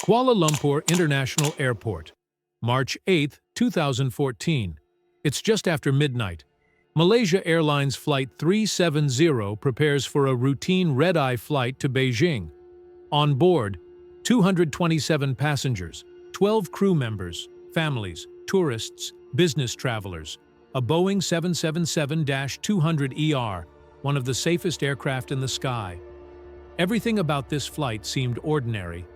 Kuala Lumpur International Airport, March 8, 2014. It's just after midnight. Malaysia Airlines Flight 370 prepares for a routine red-eye flight to Beijing. On board, 227 passengers, 12 crew members, families, tourists, business travelers. A Boeing 777-200ER, one of the safest aircraft in the sky. Everything about this flight seemed ordinary,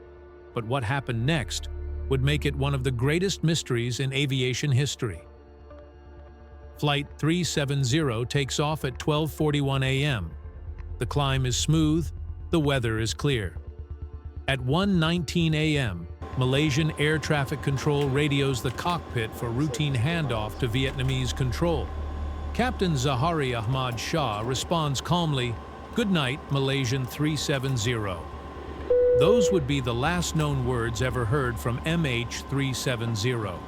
but what happened next would make it one of the greatest mysteries in aviation history. Flight 370 takes off at 12:41 a.m. The climb is smooth, the weather is clear. At 1:19 a.m., Malaysian Air Traffic Control radios the cockpit for routine handoff to Vietnamese control. Captain Zahari Ahmad Shah responds calmly, "Good night, Malaysian 370. Those would be the last known words ever heard from MH370.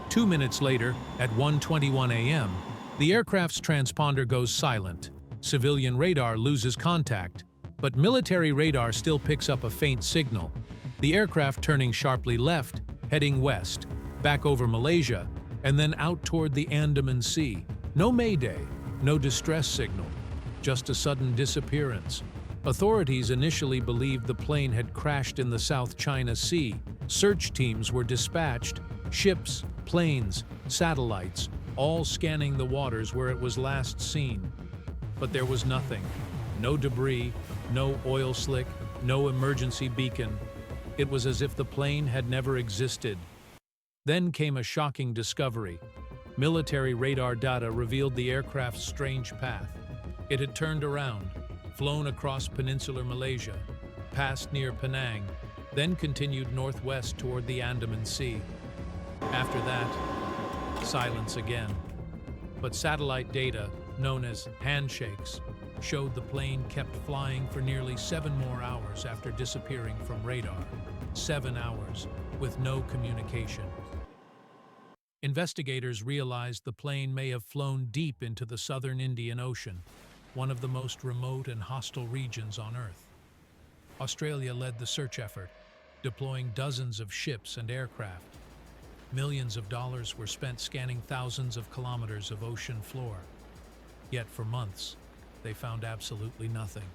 2 minutes later, at 1:21 a.m., the aircraft's transponder goes silent. Civilian radar loses contact, but military radar still picks up a faint signal. The aircraft turning sharply left, heading west, back over Malaysia, and then out toward the Andaman Sea. No mayday, no distress signal, just a sudden disappearance. Authorities initially believed the plane had crashed in the South China Sea. Search teams were dispatched, ships, planes, satellites, all scanning the waters where it was last seen. But there was nothing. No debris, no oil slick, no emergency beacon. It was as if the plane had never existed. Then came a shocking discovery. Military radar data revealed the aircraft's strange path. It had turned around, flown across peninsular Malaysia, passed near Penang, then continued northwest toward the Andaman Sea. After that, silence again. But satellite data, known as handshakes, showed the plane kept flying for nearly 7 more hours after disappearing from radar. 7 hours, with no communication. Investigators realized the plane may have flown deep into the southern Indian Ocean, one of the most remote and hostile regions on Earth. Australia led the search effort, deploying dozens of ships and aircraft. Millions of dollars were spent scanning thousands of kilometers of ocean floor. Yet for months, they found absolutely nothing.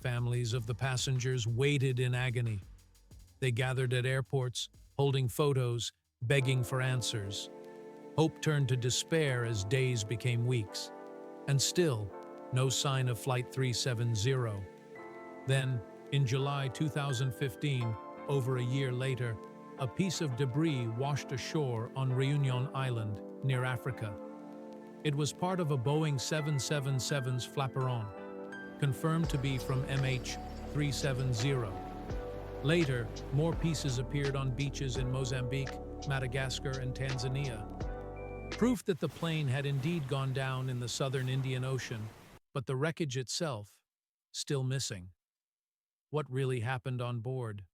Families of the passengers waited in agony. They gathered at airports, holding photos, begging for answers. Hope turned to despair as days became weeks. And still, no sign of Flight 370. Then, in July 2015, over a year later, a piece of debris washed ashore on Réunion Island, near Africa. It was part of a Boeing 777's flaperon, confirmed to be from MH370. Later, more pieces appeared on beaches in Mozambique, Madagascar, and Tanzania. Proof that the plane had indeed gone down in the southern Indian Ocean, but the wreckage itself still missing. What really happened on board?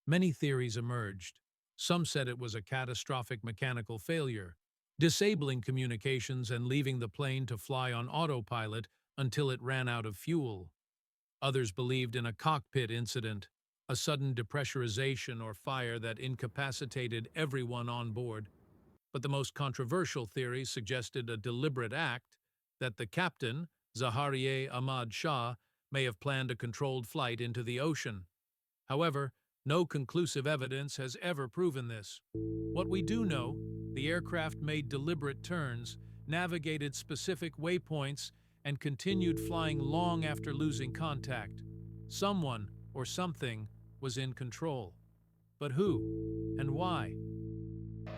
Many theories emerged. Some said it was a catastrophic mechanical failure, disabling communications and leaving the plane to fly on autopilot until it ran out of fuel. Others believed in a cockpit incident, a sudden depressurization or fire that incapacitated everyone on board. But the most controversial theory suggested a deliberate act, that the captain, Zahari Ahmad Shah, may have planned a controlled flight into the ocean. However, no conclusive evidence has ever proven this. What we do know, the aircraft made deliberate turns, navigated specific waypoints, and continued flying long after losing contact. Someone or something was in control. But who and why?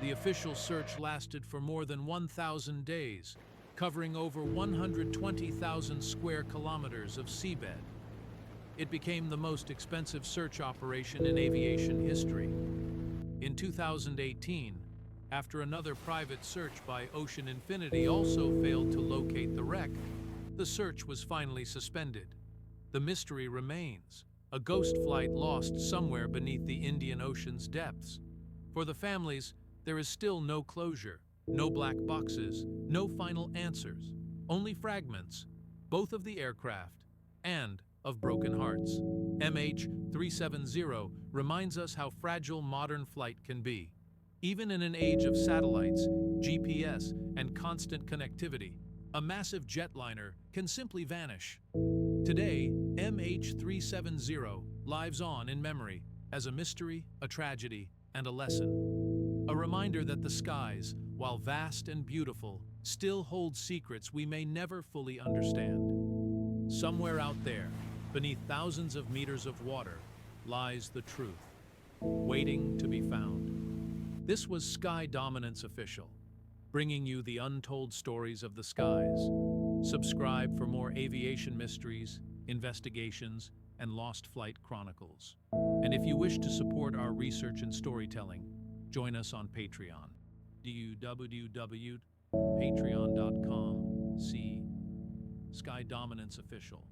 The official search lasted for more than 1,000 days, covering over 120,000 square kilometers of seabed. It became the most expensive search operation in aviation history. In 2018, after another private search by Ocean Infinity also failed to locate the wreck, the search was finally suspended. The mystery remains, a ghost flight lost somewhere beneath the Indian Ocean's depths. For the families, there is still no closure, no black boxes, no final answers, only fragments, both of the aircraft and of broken hearts. MH370 reminds us how fragile modern flight can be. Even in an age of satellites, GPS, and constant connectivity, a massive jetliner can simply vanish. Today, MH370 lives on in memory as a mystery, a tragedy, and a lesson. A reminder that the skies, while vast and beautiful, still hold secrets we may never fully understand. Somewhere out there, beneath thousands of meters of water, lies the truth, waiting to be found. This was Sky Dominance Official, bringing you the untold stories of the skies. Subscribe for more aviation mysteries, investigations, and lost flight chronicles. And if you wish to support our research and storytelling, join us on Patreon. www.patreon.com/Sky Dominance Official.